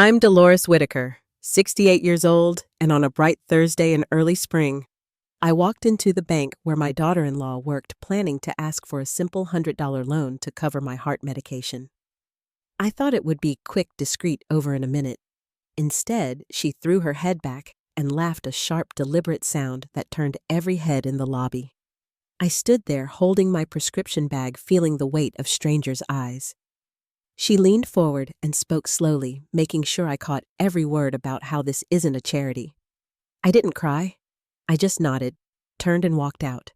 I'm Dolores Whitaker, 68 years old, and on a bright Thursday in early spring, I walked into the bank where my daughter-in-law worked, planning to ask for a simple $100 loan to cover my heart medication. I thought it would be quick, discreet, over in a minute. Instead, she threw her head back and laughed a sharp, deliberate sound that turned every head in the lobby. I stood there holding my prescription bag, feeling the weight of strangers' eyes. She leaned forward and spoke slowly, making sure I caught every word about how this isn't a charity. I didn't cry. I just nodded, turned and walked out.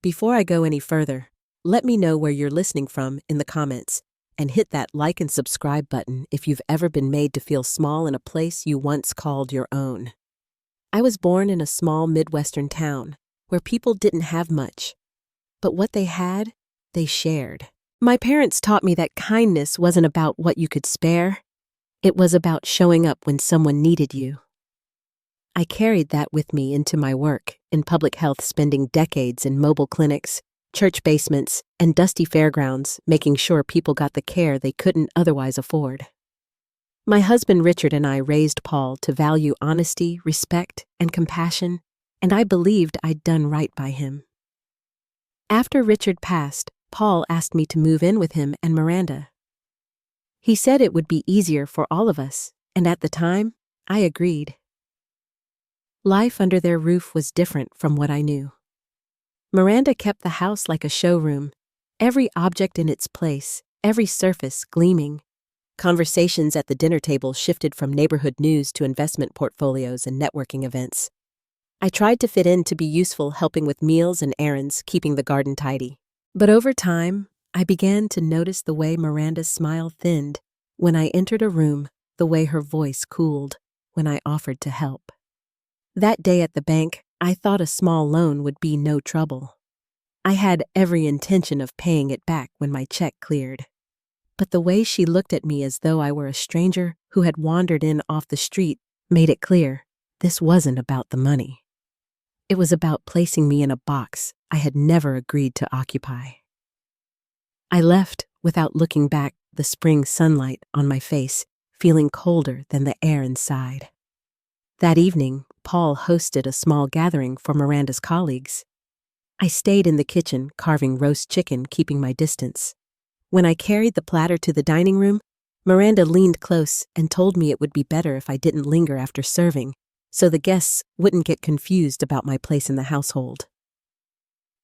Before I go any further, let me know where you're listening from in the comments, and hit that like and subscribe button if you've ever been made to feel small in a place you once called your own. I was born in a small Midwestern town where people didn't have much, but what they had, they shared. My parents taught me that kindness wasn't about what you could spare. It was about showing up when someone needed you. I carried that with me into my work in public health, spending decades in mobile clinics, church basements, and dusty fairgrounds, making sure people got the care they couldn't otherwise afford. My husband Richard and I raised Paul to value honesty, respect, and compassion, and I believed I'd done right by him. After Richard passed, Paul asked me to move in with him and Miranda. He said it would be easier for all of us, and at the time, I agreed. Life under their roof was different from what I knew. Miranda kept the house like a showroom, every object in its place, every surface gleaming. Conversations at the dinner table shifted from neighborhood news to investment portfolios and networking events. I tried to fit in, to be useful, helping with meals and errands, keeping the garden tidy. But over time, I began to notice the way Miranda's smile thinned when I entered a room, the way her voice cooled when I offered to help. That day at the bank, I thought a small loan would be no trouble. I had every intention of paying it back when my check cleared. But the way she looked at me as though I were a stranger who had wandered in off the street made it clear this wasn't about the money. It was about placing me in a box I had never agreed to occupy. I left without looking back, the spring sunlight on my face feeling colder than the air inside. That evening, Paul hosted a small gathering for Miranda's colleagues. I stayed in the kitchen, carving roast chicken, keeping my distance. When I carried the platter to the dining room, Miranda leaned close and told me it would be better if I didn't linger after serving, so the guests wouldn't get confused about my place in the household.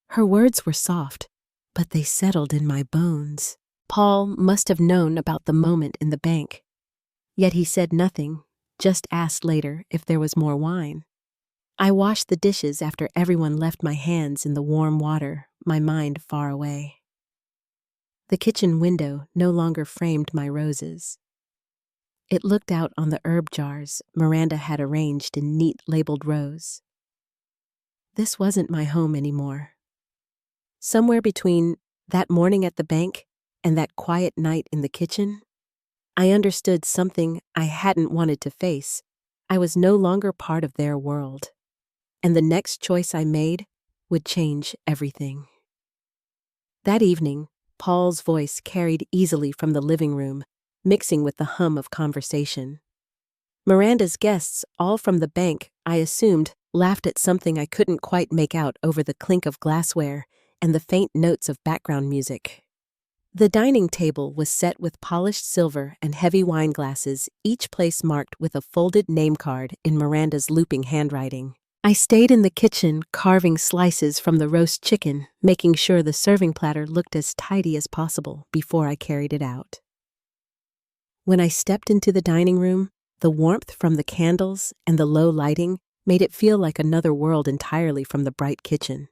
Her words were soft, but they settled in my bones. Paul must have known about the moment in the bank. Yet he said nothing, just asked later if there was more wine. I washed the dishes after everyone left, my hands in the warm water, my mind far away. The kitchen window no longer framed my roses. It looked out on the herb jars Miranda had arranged in neat labeled rows. This wasn't my home anymore. Somewhere between that morning at the bank and that quiet night in the kitchen, I understood something I hadn't wanted to face. I was no longer part of their world, and the next choice I made would change everything. That evening, Paul's voice carried easily from the living room, mixing with the hum of conversation. Miranda's guests, all from the bank, I assumed, laughed at something I couldn't quite make out over the clink of glassware and the faint notes of background music. The dining table was set with polished silver and heavy wine glasses, each place marked with a folded name card in Miranda's looping handwriting. I stayed in the kitchen, carving slices from the roast chicken, making sure the serving platter looked as tidy as possible before I carried it out. When I stepped into the dining room, the warmth from the candles and the low lighting made it feel like another world entirely from the bright kitchen.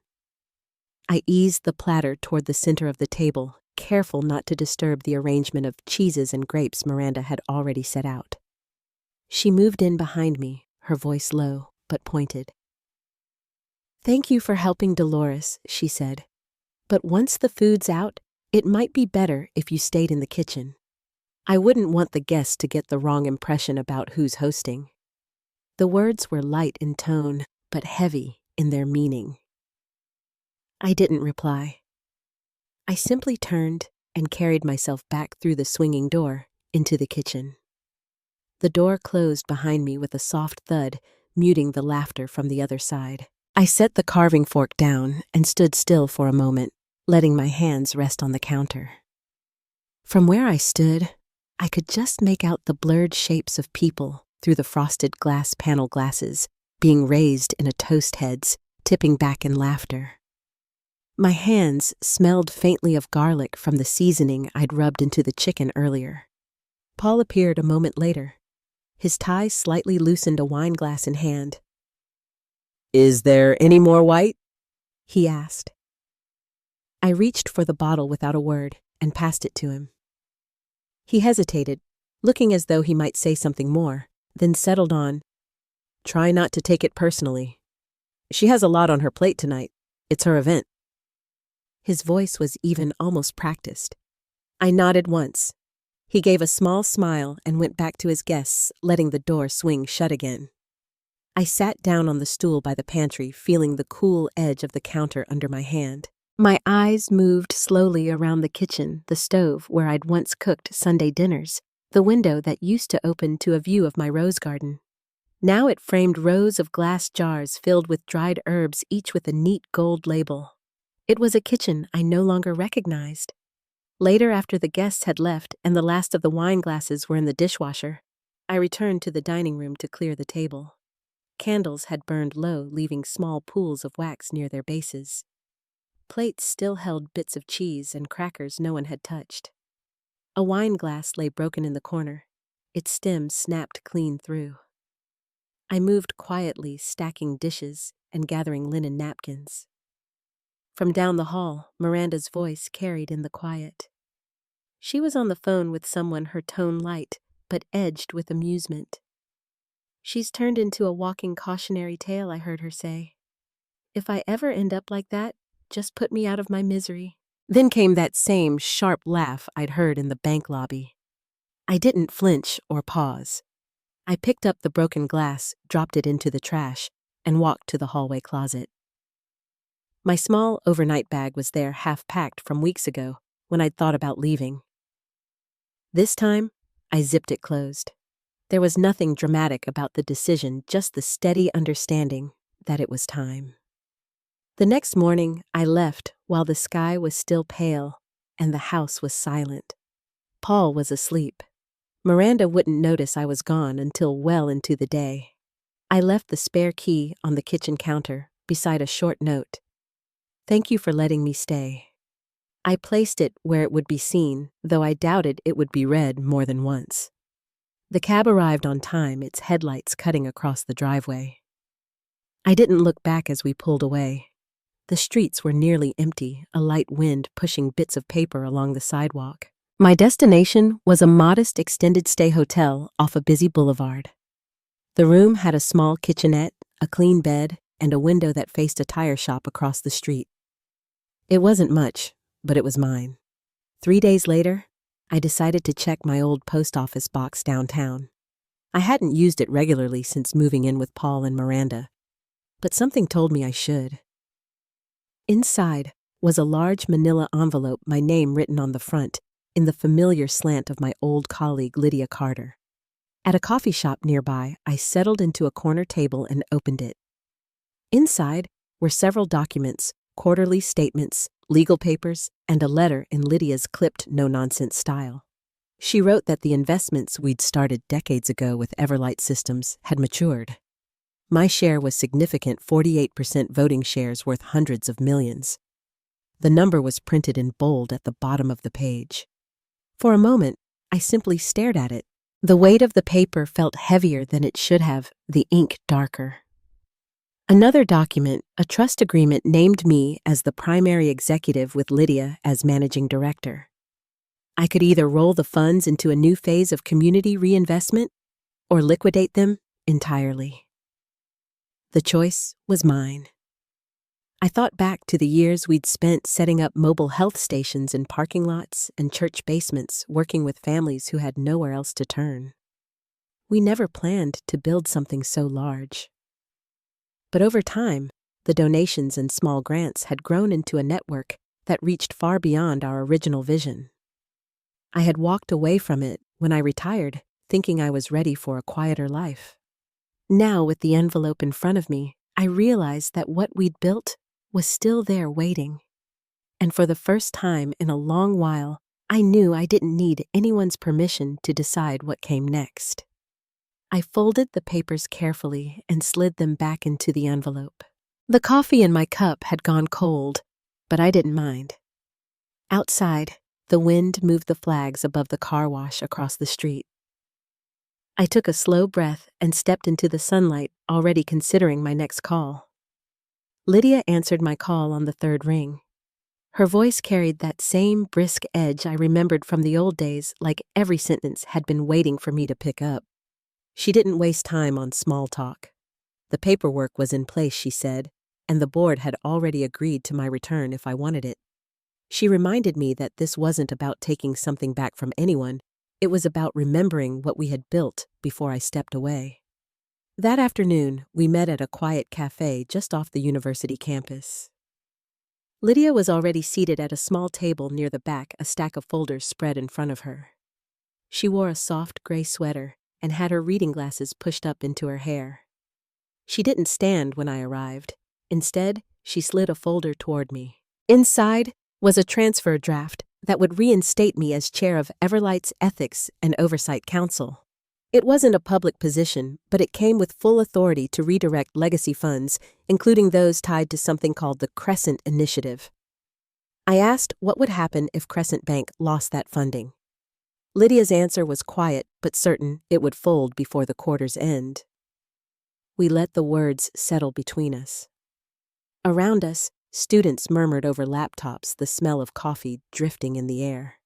I eased the platter toward the center of the table, careful not to disturb the arrangement of cheeses and grapes Miranda had already set out. She moved in behind me, her voice low but pointed. "Thank you for helping Dolores," she said. "But once the food's out, it might be better if you stayed in the kitchen. I wouldn't want the guests to get the wrong impression about who's hosting." The words were light in tone, but heavy in their meaning. I didn't reply. I simply turned and carried myself back through the swinging door into the kitchen. The door closed behind me with a soft thud, muting the laughter from the other side. I set the carving fork down and stood still for a moment, letting my hands rest on the counter. From where I stood, I could just make out the blurred shapes of people through the frosted glass panel glasses, being raised in a toast heads, tipping back in laughter. My hands smelled faintly of garlic from the seasoning I'd rubbed into the chicken earlier. Paul appeared a moment later. His tie slightly loosened, a wine glass in hand. "Is there any more white?" he asked. I reached for the bottle without a word and passed it to him. He hesitated, looking as though he might say something more, then settled on, "Try not to take it personally. She has a lot on her plate tonight. It's her event." His voice was even almost practiced. I nodded once. He gave a small smile and went back to his guests, letting the door swing shut again. I sat down on the stool by the pantry, feeling the cool edge of the counter under my hand. My eyes moved slowly around the kitchen, the stove where I'd once cooked Sunday dinners, the window that used to open to a view of my rose garden. Now it framed rows of glass jars filled with dried herbs, each with a neat gold label. It was a kitchen I no longer recognized. Later, after the guests had left and the last of the wine glasses were in the dishwasher, I returned to the dining room to clear the table. Candles had burned low, leaving small pools of wax near their bases. Plates still held bits of cheese and crackers no one had touched. A wine glass lay broken in the corner. Its stem snapped clean through. I moved quietly, stacking dishes and gathering linen napkins. From down the hall, Miranda's voice carried in the quiet. She was on the phone with someone, her tone light, but edged with amusement. "She's turned into a walking cautionary tale," I heard her say. "If I ever end up like that, just put me out of my misery." Then came that same sharp laugh I'd heard in the bank lobby. I didn't flinch or pause. I picked up the broken glass, dropped it into the trash, and walked to the hallway closet. My small overnight bag was there, half packed from weeks ago when I'd thought about leaving. This time, I zipped it closed. There was nothing dramatic about the decision, just the steady understanding that it was time. The next morning, I left while the sky was still pale and the house was silent. Paul was asleep. Miranda wouldn't notice I was gone until well into the day. I left the spare key on the kitchen counter beside a short note. "Thank you for letting me stay." I placed it where it would be seen, though I doubted it would be read more than once. The cab arrived on time, its headlights cutting across the driveway. I didn't look back as we pulled away. The streets were nearly empty, a light wind pushing bits of paper along the sidewalk. My destination was a modest extended-stay hotel off a busy boulevard. The room had a small kitchenette, a clean bed, and a window that faced a tire shop across the street. It wasn't much, but it was mine. 3 days later, I decided to check my old post office box downtown. I hadn't used it regularly since moving in with Paul and Miranda, but something told me I should. Inside was a large manila envelope, my name written on the front, in the familiar slant of my old colleague Lydia Carter. At a coffee shop nearby, I settled into a corner table and opened it. Inside were several documents, quarterly statements, legal papers, and a letter in Lydia's clipped, no-nonsense style. She wrote that the investments we'd started decades ago with Everlight Systems had matured. My share was significant, 48% voting shares worth hundreds of millions. The number was printed in bold at the bottom of the page. For a moment, I simply stared at it. The weight of the paper felt heavier than it should have, the ink darker. Another document, a trust agreement, named me as the primary executive with Lydia as managing director. I could either roll the funds into a new phase of community reinvestment or liquidate them entirely. The choice was mine. I thought back to the years we'd spent setting up mobile health stations in parking lots and church basements, working with families who had nowhere else to turn. We never planned to build something so large. But over time, the donations and small grants had grown into a network that reached far beyond our original vision. I had walked away from it when I retired, thinking I was ready for a quieter life. Now, with the envelope in front of me, I realized that what we'd built was still there waiting. And for the first time in a long while, I knew I didn't need anyone's permission to decide what came next. I folded the papers carefully and slid them back into the envelope. The coffee in my cup had gone cold, but I didn't mind. Outside, the wind moved the flags above the car wash across the street. I took a slow breath and stepped into the sunlight, already considering my next call. Lydia answered my call on the third ring. Her voice carried that same brisk edge I remembered from the old days, like every sentence had been waiting for me to pick up. She didn't waste time on small talk. The paperwork was in place, she said, and the board had already agreed to my return if I wanted it. She reminded me that this wasn't about taking something back from anyone. It was about remembering what we had built before I stepped away. That afternoon, we met at a quiet cafe just off the university campus. Lydia was already seated at a small table near the back, a stack of folders spread in front of her. She wore a soft gray sweater and had her reading glasses pushed up into her hair. She didn't stand when I arrived. Instead, she slid a folder toward me. Inside was a transfer draft that would reinstate me as chair of Everlight's Ethics and Oversight Council. It wasn't a public position, but it came with full authority to redirect legacy funds, including those tied to something called the Crescent Initiative. I asked what would happen if Crescent Bank lost that funding. Lydia's answer was quiet but certain it would fold before the quarter's end. We let the words settle between us. Around us, students murmured over laptops, the smell of coffee drifting in the air.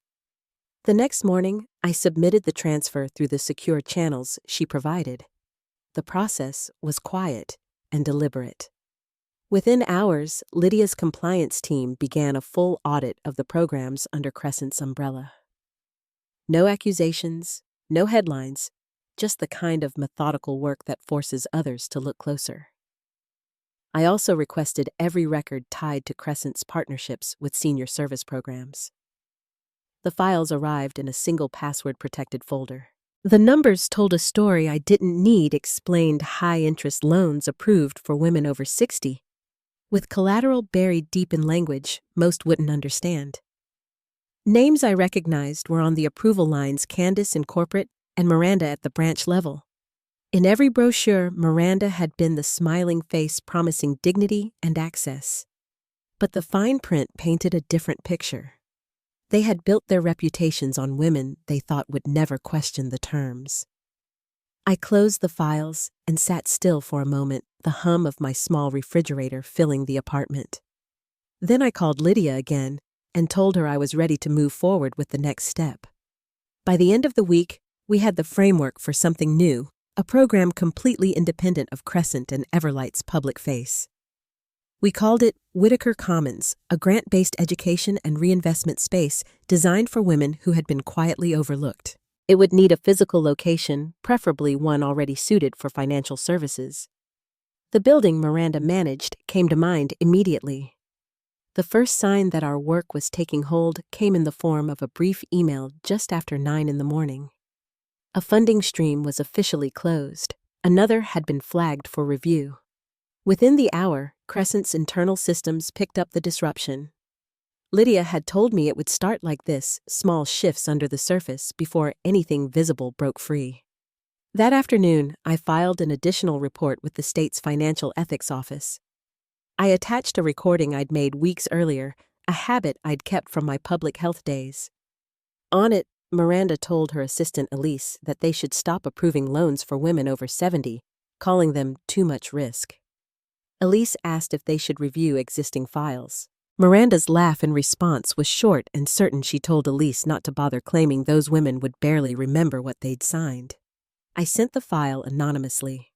The next morning, I submitted the transfer through the secure channels she provided. The process was quiet and deliberate. Within hours, Lydia's compliance team began a full audit of the programs under Crescent's umbrella. No accusations, no headlines, just the kind of methodical work that forces others to look closer. I also requested every record tied to Crescent's partnerships with senior service programs. The files arrived in a single password-protected folder. The numbers told a story I didn't need, explained high-interest loans approved for women over 60, with collateral buried deep in language most wouldn't understand. Names I recognized were on the approval lines: Candace in corporate and Miranda at the branch level. In every brochure, Miranda had been the smiling face promising dignity and access. But the fine print painted a different picture. They had built their reputations on women they thought would never question the terms. I closed the files and sat still for a moment, the hum of my small refrigerator filling the apartment. Then I called Lydia again and told her I was ready to move forward with the next step. By the end of the week, we had the framework for something new, a program completely independent of Crescent and Everlight's public face. We called it Whitaker Commons, a grant-based education and reinvestment space designed for women who had been quietly overlooked. It would need a physical location, preferably one already suited for financial services. The building Miranda managed came to mind immediately. The first sign that our work was taking hold came in the form of a brief email just after 9 in the morning. A funding stream was officially closed. Another had been flagged for review. Within the hour, Crescent's internal systems picked up the disruption. Lydia had told me it would start like this, small shifts under the surface before anything visible broke free. That afternoon, I filed an additional report with the state's Financial Ethics Office. I attached a recording I'd made weeks earlier, a habit I'd kept from my public health days. On it, Miranda told her assistant Elise that they should stop approving loans for women over 70, calling them too much risk. Elise asked if they should review existing files. Miranda's laugh in response was short and certain. She told Elise not to bother claiming those women would barely remember what they'd signed. I sent the file anonymously.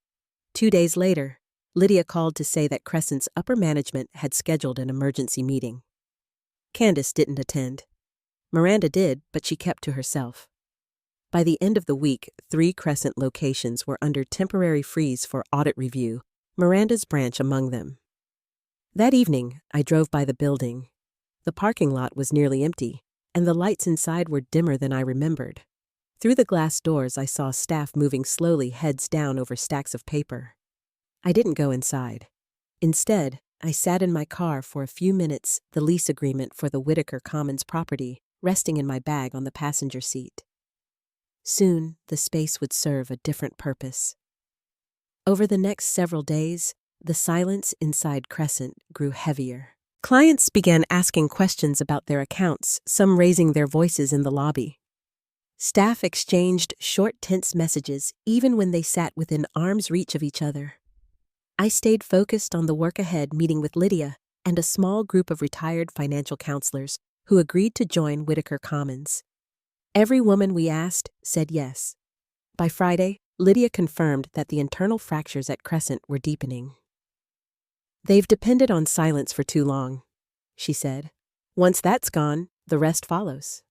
2 days later, Lydia called to say that Crescent's upper management had scheduled an emergency meeting. Candace didn't attend. Miranda did, but she kept to herself. By the end of the week, 3 Crescent locations were under temporary freeze for audit review, Miranda's branch among them. That evening, I drove by the building. The parking lot was nearly empty, and the lights inside were dimmer than I remembered. Through the glass doors, I saw staff moving slowly, heads down over stacks of paper. I didn't go inside. Instead, I sat in my car for a few minutes, the lease agreement for the Whitaker Commons property resting in my bag on the passenger seat. Soon, the space would serve a different purpose. Over the next several days, the silence inside Crescent grew heavier. Clients began asking questions about their accounts, some raising their voices in the lobby. Staff exchanged short, tense messages even when they sat within arm's reach of each other. I stayed focused on the work ahead, meeting with Lydia and a small group of retired financial counselors who agreed to join Whitaker Commons. Every woman we asked said yes. By Friday, Lydia confirmed that the internal fractures at Crescent were deepening. "They've depended on silence for too long," she said. "Once that's gone, the rest follows."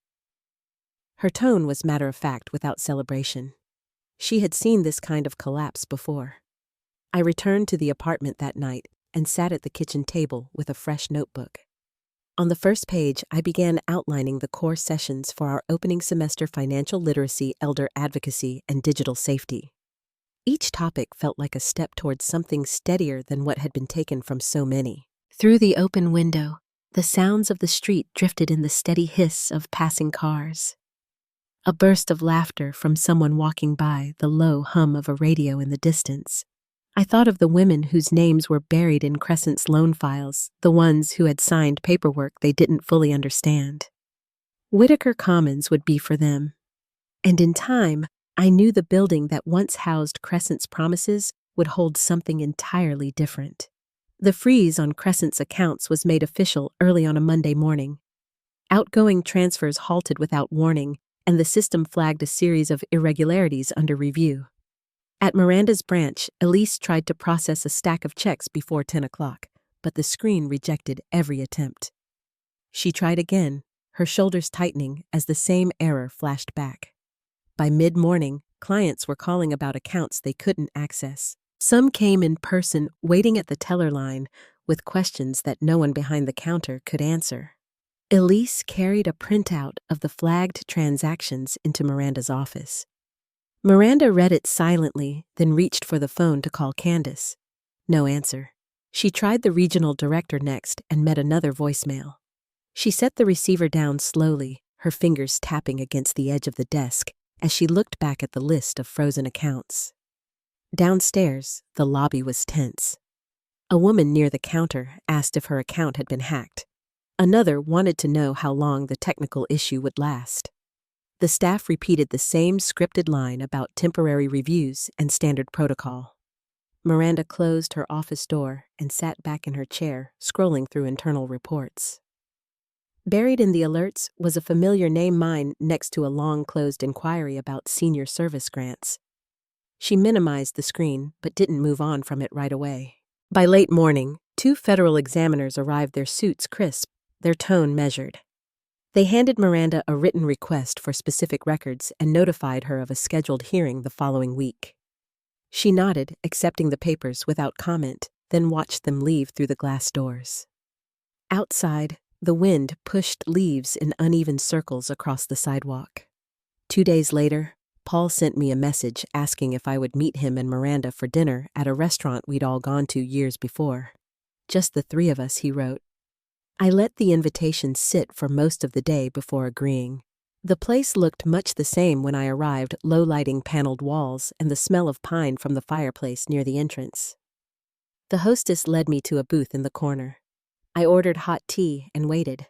Her tone was matter-of-fact without celebration. She had seen this kind of collapse before. I returned to the apartment that night and sat at the kitchen table with a fresh notebook. On the first page, I began outlining the core sessions for our opening semester: financial literacy, elder advocacy, and digital safety. Each topic felt like a step towards something steadier than what had been taken from so many. Through the open window, the sounds of the street drifted in the steady hiss of passing cars. A burst of laughter from someone walking by, the low hum of a radio in the distance. I thought of the women whose names were buried in Crescent's loan files, the ones who had signed paperwork they didn't fully understand. Whitaker Commons would be for them. And in time, I knew the building that once housed Crescent's promises would hold something entirely different. The freeze on Crescent's accounts was made official early on a Monday morning. Outgoing transfers halted without warning, and the system flagged a series of irregularities under review. At Miranda's branch, Elise tried to process a stack of checks before 10 o'clock, but the screen rejected every attempt. She tried again, her shoulders tightening as the same error flashed back. By mid-morning, clients were calling about accounts they couldn't access. Some came in person, waiting at the teller line, with questions that no one behind the counter could answer. Elise carried a printout of the flagged transactions into Miranda's office. Miranda read it silently, then reached for the phone to call Candace. No answer. She tried the regional director next and met another voicemail. She set the receiver down slowly, her fingers tapping against the edge of the desk as she looked back at the list of frozen accounts. Downstairs, the lobby was tense. A woman near the counter asked if her account had been hacked. Another wanted to know how long the technical issue would last. The staff repeated the same scripted line about temporary reviews and standard protocol. Miranda closed her office door and sat back in her chair, scrolling through internal reports. Buried in the alerts was a familiar name, mine, next to a long-closed inquiry about senior service grants. She minimized the screen, but didn't move on from it right away. By late morning, 2 federal examiners arrived, their suits crisp, their tone measured. They handed Miranda a written request for specific records and notified her of a scheduled hearing the following week. She nodded, accepting the papers without comment, then watched them leave through the glass doors. Outside, the wind pushed leaves in uneven circles across the sidewalk. 2 days later, Paul sent me a message asking if I would meet him and Miranda for dinner at a restaurant we'd all gone to years before. "Just the 3 of us," he wrote. I let the invitation sit for most of the day before agreeing. The place looked much the same when I arrived, low-lighting paneled walls and the smell of pine from the fireplace near the entrance. The hostess led me to a booth in the corner. I ordered hot tea and waited.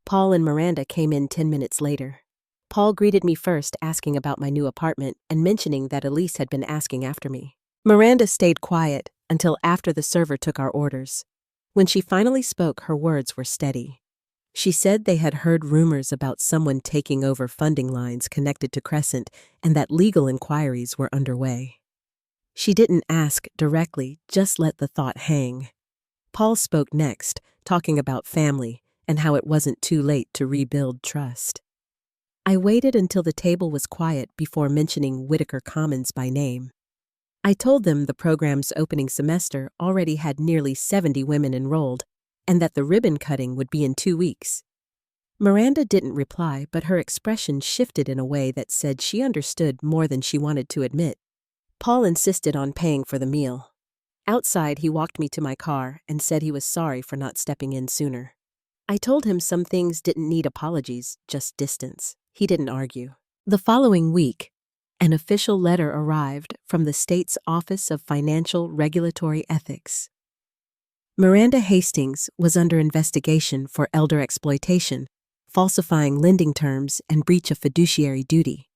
Paul and Miranda came in 10 minutes later. Paul greeted me first, asking about my new apartment and mentioning that Elise had been asking after me. Miranda stayed quiet until after the server took our orders. When she finally spoke, her words were steady. She said they had heard rumors about someone taking over funding lines connected to Crescent and that legal inquiries were underway. She didn't ask directly, just let the thought hang. Paul spoke next, talking about family and how it wasn't too late to rebuild trust. I waited until the table was quiet before mentioning Whitaker Commons by name. I told them the program's opening semester already had nearly 70 women enrolled and that the ribbon cutting would be in 2 weeks. Miranda didn't reply, but her expression shifted in a way that said she understood more than she wanted to admit. Paul insisted on paying for the meal. Outside, he walked me to my car and said he was sorry for not stepping in sooner. I told him some things didn't need apologies, just distance. He didn't argue. The following week, an official letter arrived from the state's Office of Financial Regulatory Ethics. Miranda Hastings was under investigation for elder exploitation, falsifying lending terms, and breach of fiduciary duty.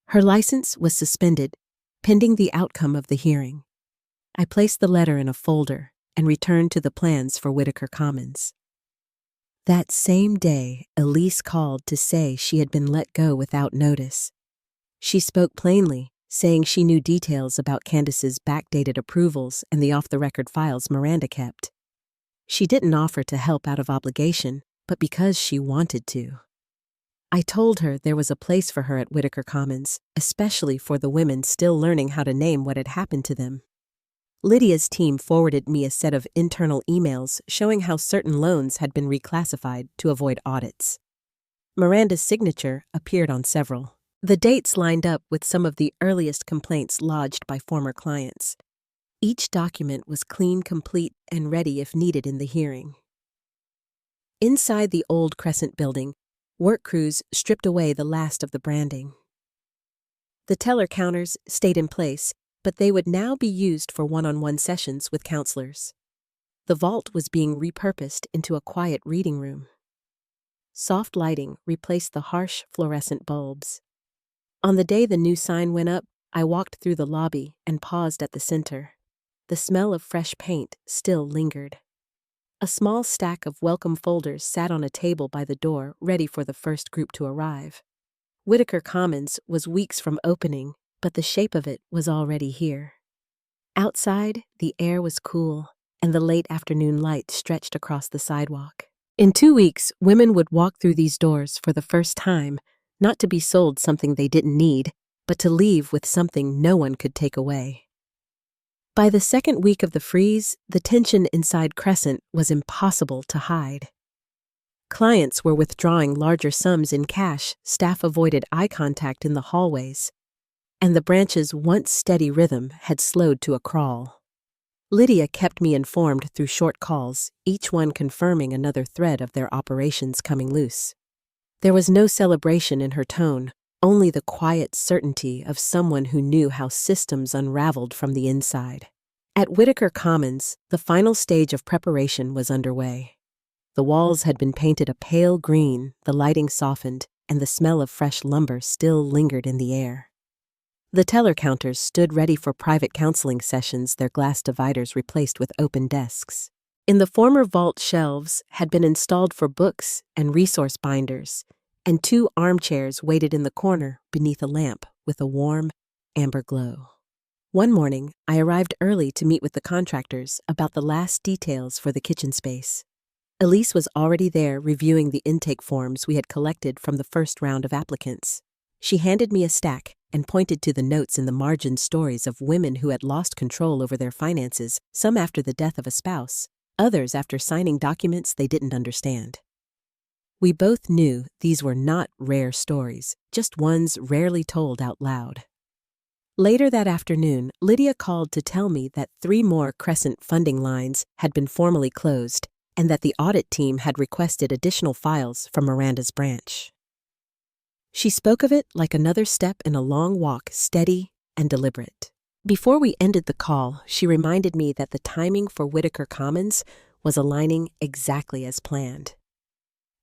Her license was suspended, pending the outcome of the hearing. I placed the letter in a folder and returned to the plans for Whitaker Commons. That same day, Elise called to say she had been let go without notice. She spoke plainly, saying she knew details about Candace's backdated approvals and the off-the-record files Miranda kept. She didn't offer to help out of obligation, but because she wanted to. I told her there was a place for her at Whitaker Commons, especially for the women still learning how to name what had happened to them. Lydia's team forwarded me a set of internal emails showing how certain loans had been reclassified to avoid audits. Miranda's signature appeared on several. The dates lined up with some of the earliest complaints lodged by former clients. Each document was clean, complete, and ready if needed in the hearing. Inside the old Crescent building, work crews stripped away the last of the branding. The teller counters stayed in place, but they would now be used for one-on-one sessions with counselors. The vault was being repurposed into a quiet reading room. Soft lighting replaced the harsh fluorescent bulbs. On the day the new sign went up, I walked through the lobby and paused at the center. The smell of fresh paint still lingered. A small stack of welcome folders sat on a table by the door, ready for the first group to arrive. Whitaker Commons was weeks from opening, but the shape of it was already here. Outside, the air was cool, and the late afternoon light stretched across the sidewalk. In 2 weeks, women would walk through these doors for the first time, not to be sold something they didn't need, but to leave with something no one could take away. By the second week of the freeze, the tension inside Crescent was impossible to hide. Clients were withdrawing larger sums in cash, staff avoided eye contact in the hallways, and the branch's once steady rhythm had slowed to a crawl. Lydia kept me informed through short calls, each one confirming another thread of their operations coming loose. There was no celebration in her tone, only the quiet certainty of someone who knew how systems unraveled from the inside. At Whitaker Commons, the final stage of preparation was underway. The walls had been painted a pale green, the lighting softened, and the smell of fresh lumber still lingered in the air. The teller counters stood ready for private counseling sessions, their glass dividers replaced with open desks. In the former vault, shelves had been installed for books and resource binders, and 2 armchairs waited in the corner beneath a lamp with a warm, amber glow. One morning, I arrived early to meet with the contractors about the last details for the kitchen space. Elise was already there reviewing the intake forms we had collected from the first round of applicants. She handed me a stack and pointed to the notes in the margin stories of women who had lost control over their finances, some after the death of a spouse, others after signing documents they didn't understand. We both knew these were not rare stories, just ones rarely told out loud. Later that afternoon, Lydia called to tell me that 3 more Crescent funding lines had been formally closed and that the audit team had requested additional files from Miranda's branch. She spoke of it like another step in a long walk, steady and deliberate. Before we ended the call, she reminded me that the timing for Whitaker Commons was aligning exactly as planned.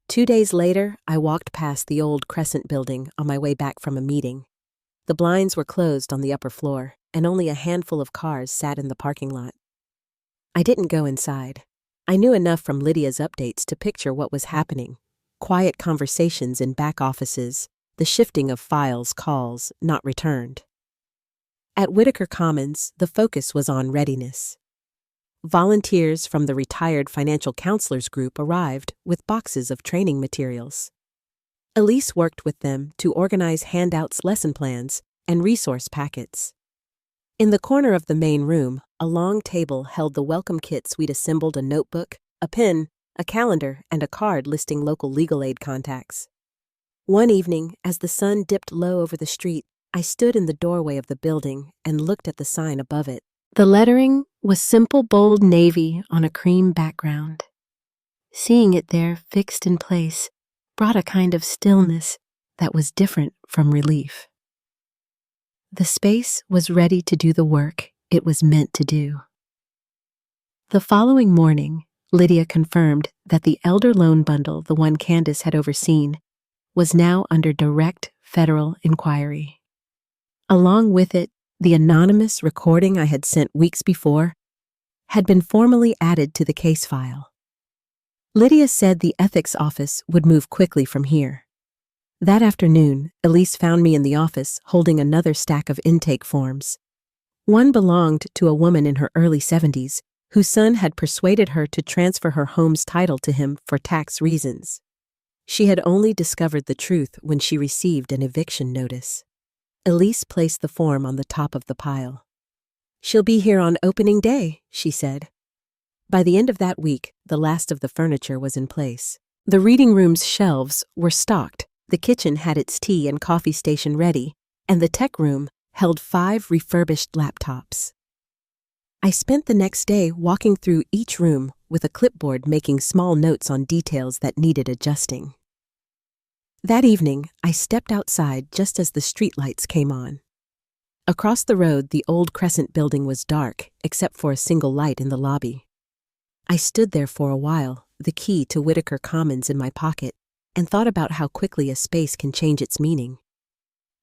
2 days later, I walked past the old Crescent building on my way back from a meeting. The blinds were closed on the upper floor, and only a handful of cars sat in the parking lot. I didn't go inside. I knew enough from Lydia's updates to picture what was happening. Quiet conversations in back offices, the shifting of files, calls not returned. At Whitaker Commons, the focus was on readiness. Volunteers from the retired financial counselors group arrived with boxes of training materials. Elise worked with them to organize handouts, lesson plans, and resource packets. In the corner of the main room, a long table held the welcome kits we'd assembled: a notebook, a pen, a calendar, and a card listing local legal aid contacts. One evening, as the sun dipped low over the street, I stood in the doorway of the building and looked at the sign above it. The lettering was simple, bold navy on a cream background. Seeing it there, fixed in place, brought a kind of stillness that was different from relief. The space was ready to do the work it was meant to do. The following morning, Lydia confirmed that the elder loan bundle, the one Candace had overseen, was now under direct federal inquiry. Along with it, the anonymous recording I had sent weeks before had been formally added to the case file. Lydia said the ethics office would move quickly from here. That afternoon, Elise found me in the office holding another stack of intake forms. One belonged to a woman in her early 70s whose son had persuaded her to transfer her home's title to him for tax reasons. She had only discovered the truth when she received an eviction notice. Elise placed the form on the top of the pile. "She'll be here on opening day," she said. By the end of that week, the last of the furniture was in place. The reading room's shelves were stocked, the kitchen had its tea and coffee station ready, and the tech room held 5 refurbished laptops. I spent the next day walking through each room with a clipboard making small notes on details that needed adjusting. That evening, I stepped outside just as the streetlights came on. Across the road, the old Crescent building was dark, except for a single light in the lobby. I stood there for a while, the key to Whitaker Commons in my pocket, and thought about how quickly a space can change its meaning.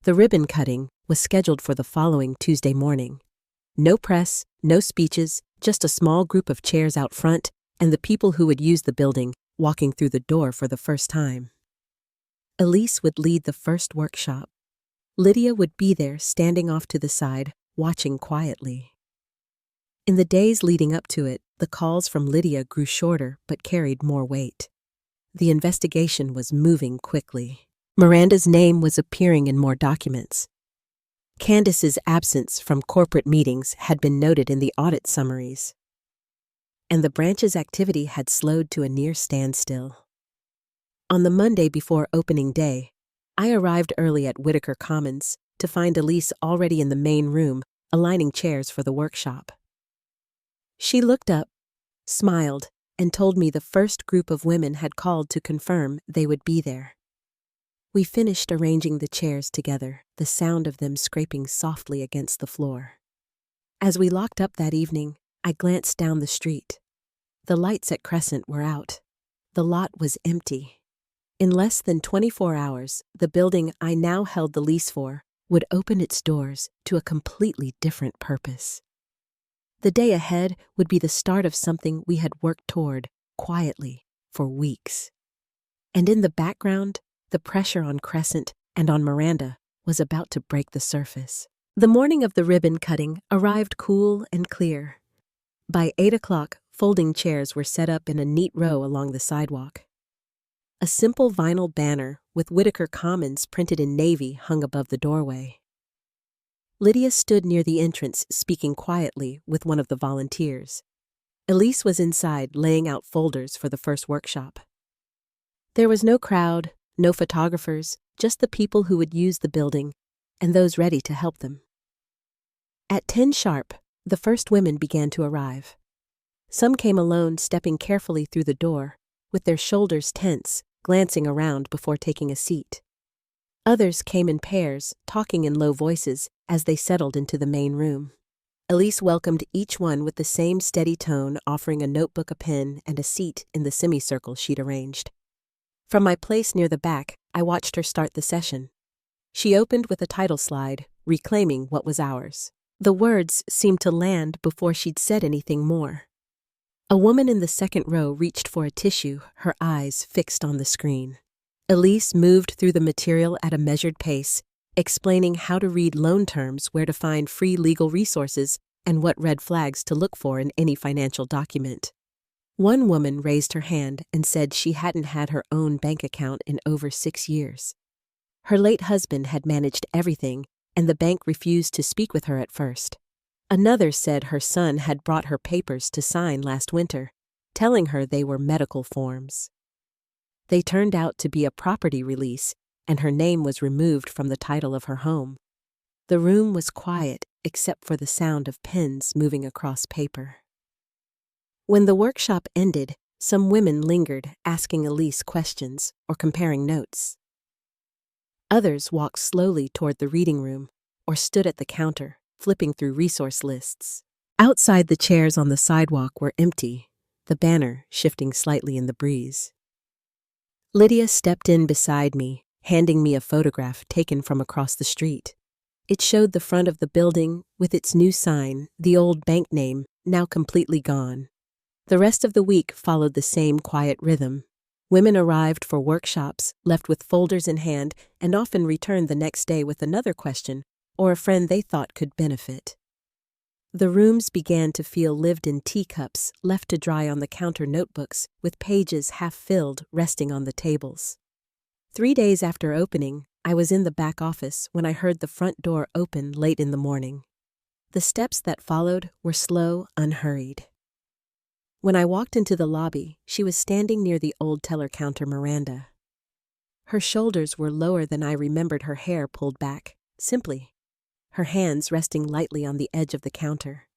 The ribbon cutting was scheduled for the following Tuesday morning. No press, no speeches, just a small group of chairs out front, and the people who would use the building walking through the door for the first time. Elise would lead the first workshop. Lydia would be there, standing off to the side, watching quietly. In the days leading up to it, the calls from Lydia grew shorter but carried more weight. The investigation was moving quickly. Miranda's name was appearing in more documents. Candace's absence from corporate meetings had been noted in the audit summaries. And the branch's activity had slowed to a near standstill. On the Monday before opening day, I arrived early at Whitaker Commons to find Elise already in the main room, aligning chairs for the workshop. She looked up, smiled, and told me the first group of women had called to confirm they would be there. We finished arranging the chairs together, the sound of them scraping softly against the floor. As we locked up that evening, I glanced down the street. The lights at Crescent were out. The lot was empty. In less than 24 hours, the building I now held the lease for would open its doors to a completely different purpose. The day ahead would be the start of something we had worked toward, quietly, for weeks. And in the background, the pressure on Crescent and on Miranda was about to break the surface. The morning of the ribbon cutting arrived cool and clear. By 8 o'clock, folding chairs were set up in a neat row along the sidewalk. A simple vinyl banner with Whitaker Commons printed in navy hung above the doorway. Lydia stood near the entrance speaking quietly with one of the volunteers. Elise was inside laying out folders for the first workshop. There was no crowd, no photographers, just the people who would use the building and those ready to help them. At 10 sharp, the first women began to arrive. Some came alone, stepping carefully through the door, with their shoulders tense, glancing around before taking a seat. Others came in pairs, talking in low voices as they settled into the main room. Elise welcomed each one with the same steady tone, offering a notebook, a pen, and a seat in the semicircle she'd arranged. From my place near the back, I watched her start the session. She opened with a title slide, reclaiming what was ours. The words seemed to land before she'd said anything more. A woman in the second row reached for a tissue, her eyes fixed on the screen. Elise moved through the material at a measured pace, explaining how to read loan terms, where to find free legal resources, and what red flags to look for in any financial document. One woman raised her hand and said she hadn't had her own bank account in over 6 years. Her late husband had managed everything, and the bank refused to speak with her at first. Another said her son had brought her papers to sign last winter, telling her they were medical forms. They turned out to be a property release, and her name was removed from the title of her home. The room was quiet except for the sound of pens moving across paper. When the workshop ended, some women lingered, asking Elise questions or comparing notes. Others walked slowly toward the reading room or stood at the counter, flipping through resource lists. Outside, the chairs on the sidewalk were empty, the banner shifting slightly in the breeze. Lydia stepped in beside me, handing me a photograph taken from across the street. It showed the front of the building with its new sign, the old bank name, now completely gone. The rest of the week followed the same quiet rhythm. Women arrived for workshops, left with folders in hand, and often returned the next day with another question or a friend they thought could benefit. The rooms began to feel lived in teacups, left to dry on the counter notebooks, with pages half filled resting on the tables. 3 days after opening, I was in the back office when I heard the front door open late in the morning. The steps that followed were slow, unhurried. When I walked into the lobby, she was standing near the old teller counter Miranda. Her shoulders were lower than I remembered, her hair pulled back, simply, her hands resting lightly on the edge of the counter.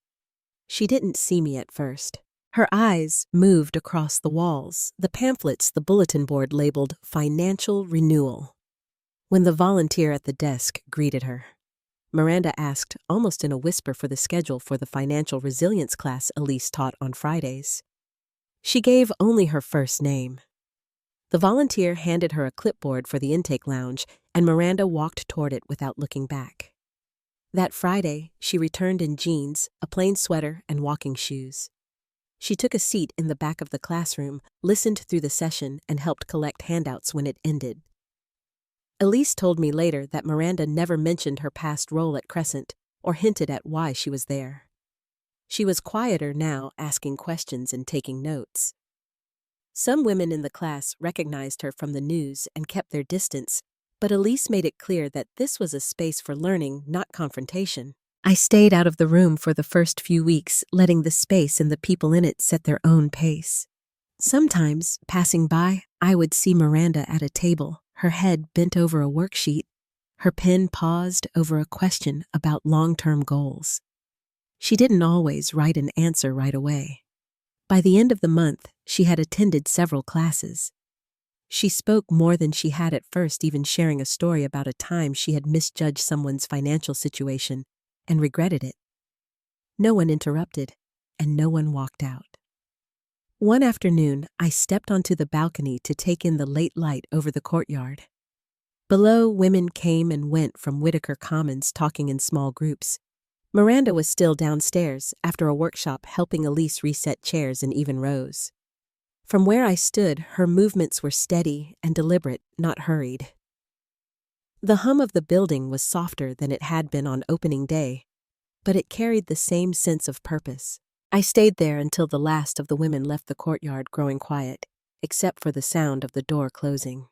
She didn't see me at first. Her eyes moved across the walls, the pamphlets, the bulletin board labeled Financial Renewal. When the volunteer at the desk greeted her, Miranda asked, almost in a whisper, for the schedule for the financial resilience class Elise taught on Fridays. She gave only her first name. The volunteer handed her a clipboard for the intake lounge, and Miranda walked toward it without looking back. That Friday, she returned in jeans, a plain sweater, and walking shoes. She took a seat in the back of the classroom, listened through the session, and helped collect handouts when it ended. Elise told me later that Miranda never mentioned her past role at Crescent or hinted at why she was there. She was quieter now, asking questions and taking notes. Some women in the class recognized her from the news and kept their distance, but Elise made it clear that this was a space for learning, not confrontation. I stayed out of the room for the first few weeks, letting the space and the people in it set their own pace. Sometimes, passing by, I would see Miranda at a table, her head bent over a worksheet, her pen paused over a question about long-term goals. She didn't always write an answer right away. By the end of the month, she had attended several classes. She spoke more than she had at first, even sharing a story about a time she had misjudged someone's financial situation and regretted it. No one interrupted, and no one walked out. One afternoon, I stepped onto the balcony to take in the late light over the courtyard. Below, women came and went from Whitaker Commons, talking in small groups. Miranda was still downstairs after a workshop, helping Elise reset chairs in even rows. From where I stood, her movements were steady and deliberate, not hurried. The hum of the building was softer than it had been on opening day, but it carried the same sense of purpose. I stayed there until the last of the women left the courtyard, growing quiet, except for the sound of the door closing.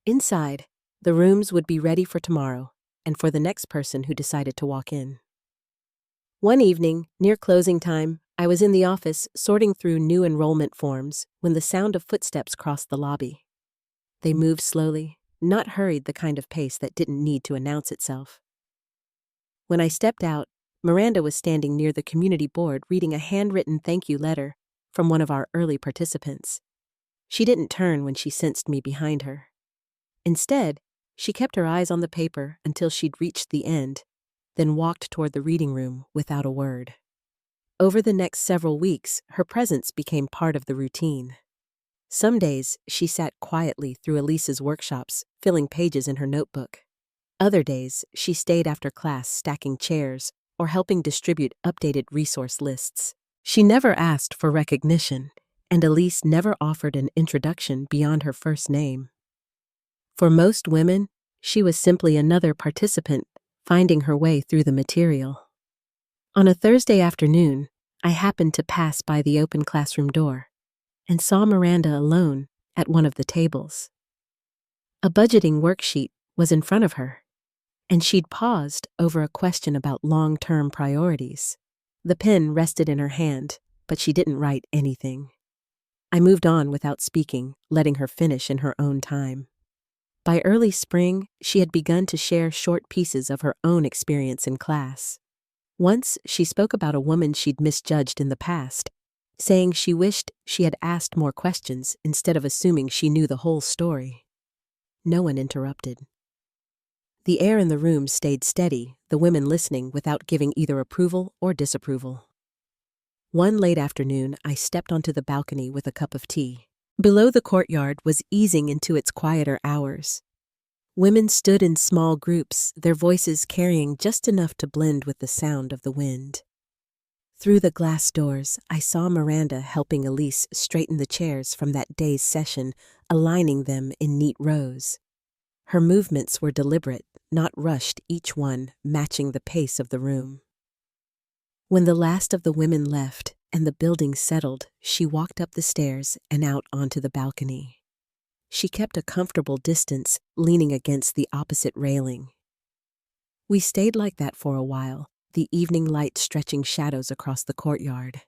Inside, the rooms would be ready for tomorrow and for the next person who decided to walk in. One evening, near closing time, I was in the office sorting through new enrollment forms when the sound of footsteps crossed the lobby. They moved slowly, not hurried, the kind of pace that didn't need to announce itself. When I stepped out, Miranda was standing near the community board reading a handwritten thank you letter from one of our early participants. She didn't turn when she sensed me behind her. Instead, she kept her eyes on the paper until she'd reached the end, then walked toward the reading room without a word. Over the next several weeks, her presence became part of the routine. Some days, she sat quietly through Elise's workshops, filling pages in her notebook. Other days, she stayed after class, stacking chairs or helping distribute updated resource lists. She never asked for recognition, and Elise never offered an introduction beyond her first name. For most women, she was simply another participant finding her way through the material. On a Thursday afternoon, I happened to pass by the open classroom door and saw Miranda alone at one of the tables. A budgeting worksheet was in front of her, and she'd paused over a question about long-term priorities. The pen rested in her hand, but she didn't write anything. I moved on without speaking, letting her finish in her own time. By early spring, she had begun to share short pieces of her own experience in class. Once, she spoke about a woman she'd misjudged in the past, saying she wished she had asked more questions instead of assuming she knew the whole story. No one interrupted. The air in the room stayed steady, the women listening without giving either approval or disapproval. One late afternoon, I stepped onto the balcony with a cup of tea. Below, the courtyard was easing into its quieter hours. Women stood in small groups, their voices carrying just enough to blend with the sound of the wind. Through the glass doors, I saw Miranda helping Elise straighten the chairs from that day's session, aligning them in neat rows. Her movements were deliberate, not rushed, each one matching the pace of the room. When the last of the women left and the building settled, she walked up the stairs and out onto the balcony. She kept a comfortable distance, leaning against the opposite railing. We stayed like that for a while, the evening light stretching shadows across the courtyard.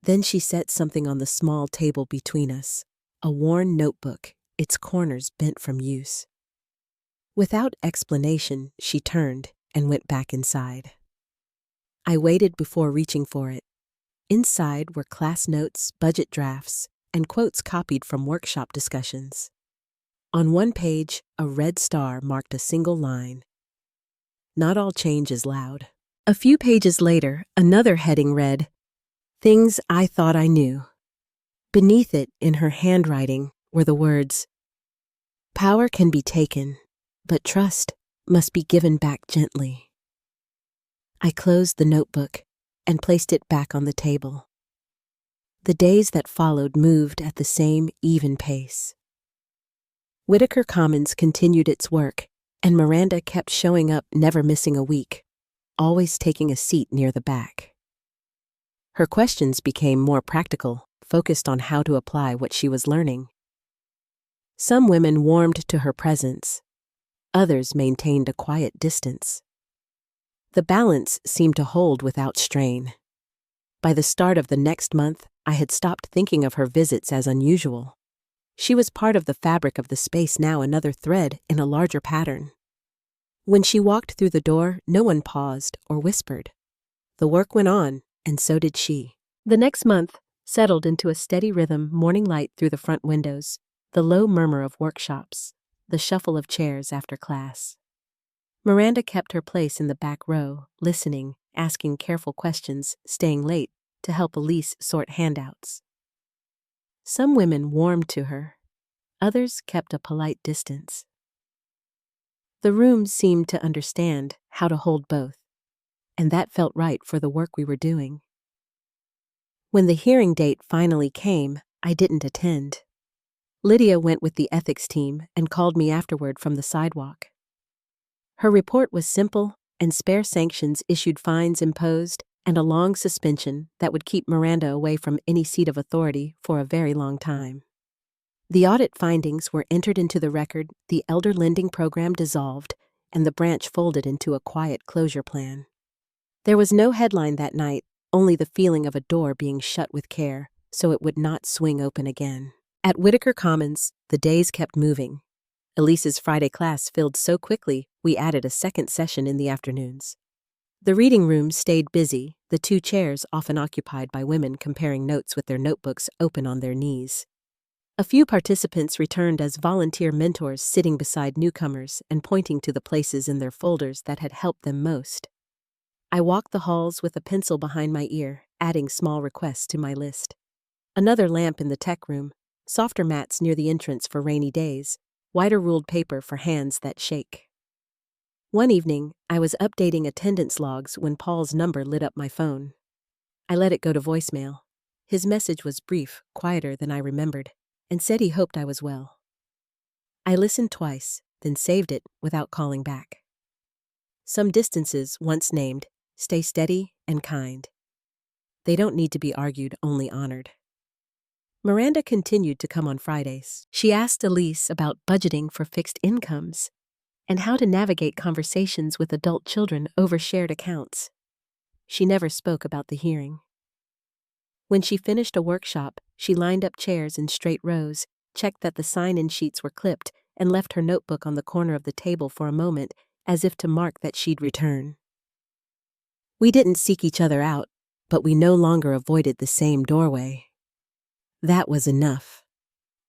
Then she set something on the small table between us, a worn notebook, its corners bent from use. Without explanation, she turned and went back inside. I waited before reaching for it. Inside were class notes, budget drafts, and quotes copied from workshop discussions. On one page, a red star marked a single line. Not all change is loud. A few pages later, another heading read, Things I Thought I Knew. Beneath it, in her handwriting, were the words, Power can be taken, but trust must be given back gently. I closed the notebook and placed it back on the table. The days that followed moved at the same even pace. Whitaker Commons continued its work, and Miranda kept showing up, never missing a week, always taking a seat near the back. Her questions became more practical, focused on how to apply what she was learning. Some women warmed to her presence. Others maintained a quiet distance. The balance seemed to hold without strain. By the start of the next month, I had stopped thinking of her visits as unusual. She was part of the fabric of the space, now another thread in a larger pattern. When she walked through the door, no one paused or whispered. The work went on, and so did she. The next month settled into a steady rhythm, morning light through the front windows, the low murmur of workshops, the shuffle of chairs after class. Miranda kept her place in the back row, listening, asking careful questions, staying late to help Elise sort handouts. Some women warmed to her. Others kept a polite distance. The room seemed to understand how to hold both, and that felt right for the work we were doing. When the hearing date finally came, I didn't attend. Lydia went with the ethics team and called me afterward from the sidewalk. Her report was simple, and spare sanctions issued, fines imposed, and a long suspension that would keep Miranda away from any seat of authority for a very long time. The audit findings were entered into the record, the elder lending program dissolved, and the branch folded into a quiet closure plan. There was no headline that night, only the feeling of a door being shut with care, so it would not swing open again. At Whitaker Commons, the days kept moving. Elise's Friday class filled so quickly, we added a second session in the afternoons. The reading room stayed busy, the two chairs often occupied by women comparing notes with their notebooks open on their knees. A few participants returned as volunteer mentors, sitting beside newcomers and pointing to the places in their folders that had helped them most. I walked the halls with a pencil behind my ear, adding small requests to my list. Another lamp in the tech room, softer mats near the entrance for rainy days, whiter ruled paper for hands that shake. One evening, I was updating attendance logs when Paul's number lit up my phone. I let it go to voicemail. His message was brief, quieter than I remembered, and said he hoped I was well. I listened twice, then saved it without calling back. Some distances, once named, stay steady and kind. They don't need to be argued, only honored. Miranda continued to come on Fridays. She asked Elise about budgeting for fixed incomes and how to navigate conversations with adult children over shared accounts. She never spoke about the hearing. When she finished a workshop, She lined up chairs in straight rows, checked that the sign-in sheets were clipped, and left her notebook on the corner of the table for a moment, as if to mark that she'd return. We didn't seek each other out, but we no longer avoided the same doorway. That was enough.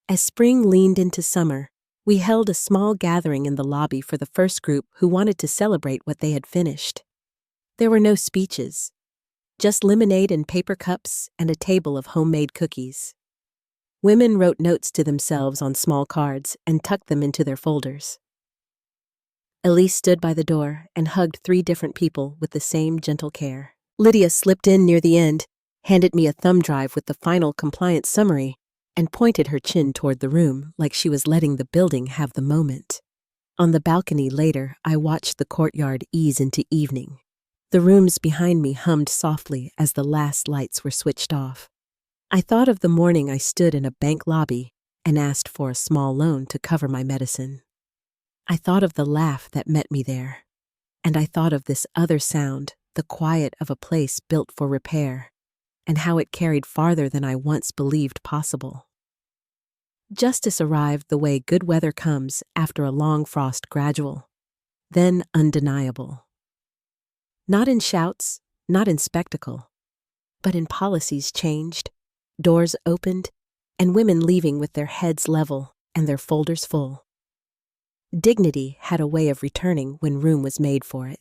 As spring leaned into summer, we held a small gathering in the lobby for the first group who wanted to celebrate what they had finished. There were no speeches, just lemonade in paper cups and a table of homemade cookies. Women wrote notes to themselves on small cards and tucked them into their folders. Elise stood by the door and hugged 3 different people with the same gentle care. Lydia slipped in near the end, handed me a thumb drive with the final compliance summary, and pointed her chin toward the room like she was letting the building have the moment. On the balcony later, I watched the courtyard ease into evening. The rooms behind me hummed softly as the last lights were switched off. I thought of the morning I stood in a bank lobby and asked for a small loan to cover my medicine. I thought of the laugh that met me there, and I thought of this other sound, the quiet of a place built for repair, and how it carried farther than I once believed possible. Justice arrived the way good weather comes after a long frost, gradual, then undeniable. Not in shouts, not in spectacle, but in policies changed, doors opened, and women leaving with their heads level and their folders full. Dignity had a way of returning when room was made for it.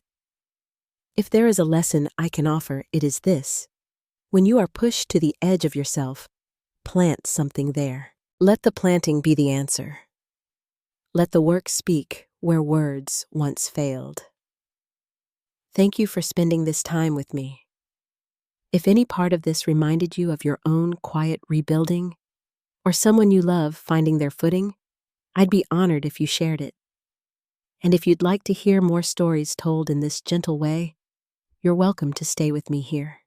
If there is a lesson I can offer, it is this: when you are pushed to the edge of yourself, plant something there. Let the planting be the answer. Let the work speak where words once failed. Thank you for spending this time with me. If any part of this reminded you of your own quiet rebuilding, or someone you love finding their footing, I'd be honored if you shared it. And if you'd like to hear more stories told in this gentle way, you're welcome to stay with me here.